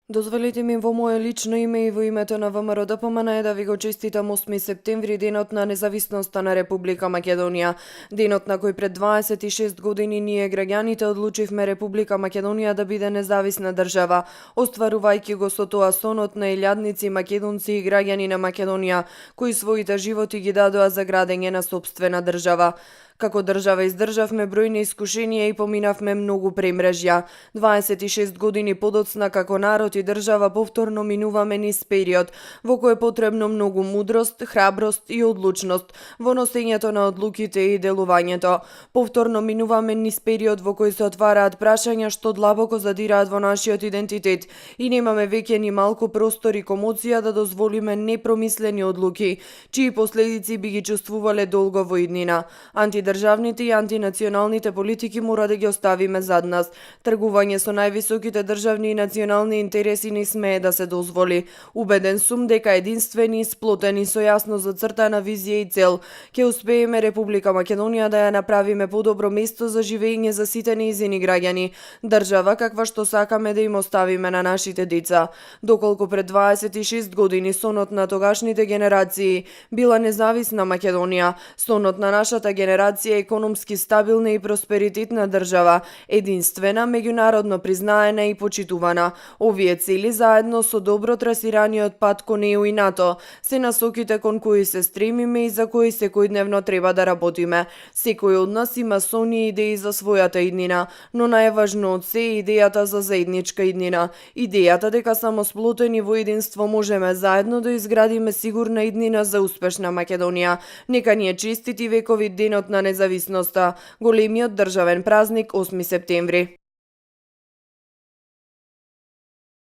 Дозволите ми во мое лично име и во името на ВМРО ДПМН да ви го честитам 8 септември, денот на независноста на Република Македонија. Денот на кој пред 26 години ние граѓаните одлучивме Република Македонија да биде независна држава, остварувајќи го со тоа сонот на илјадници македонци и граѓани на Македонија, кои своите животи ги дадоа за градење на сопствена држава. Како држава издржавме бројни искушенија и поминавме многу премрежја. 26 години подоцна како народ и држава повторно минуваме низ период во кој е потребно многу мудрост, храброст и одлучност во носењето на одлуките и делувањето. Повторно минуваме низ период во кој се отвараат прашања што длабоко задираат во нашиот идентитет и немаме веќе ни малку простор и комоција да дозволиме непромислени одлуки, чии последици би ги чувствувале долго во иднина. Антидржавните и антинационалните политики мора да ги оставиме зад нас. Тргување со највисоките државни и национални интереси не смее да се дозволи. Убеден сум дека единствени, сплотени со јасно зацртана визија и цел, ќе успееме Република Македонија да ја направиме подобро место за живење за сите нејзини граѓани, држава каква што сакаме да им оставиме на нашите деца. Доколку пред 26 години сонот на тогашните генерации била независна Македонија, сонот на нашата генерација е економски стабилна и просперитетна држава, единствена, меѓународно признаена и почитувана. Овие цели заедно со добро трасираниот пат кон ЕУ и НАТО се насоките кон кои се стремиме и за кои секојдневно треба да работиме. Секој од нас има сони и идеи за својата иднина, но најважно од се е идејата за заедничка иднина. Идејата дека само сплотени во единство можеме заедно да изградиме сигурна иднина за успешна Македонија. Нека ни е честит и вековит денот на независноста, големиот државен празник 8 септември.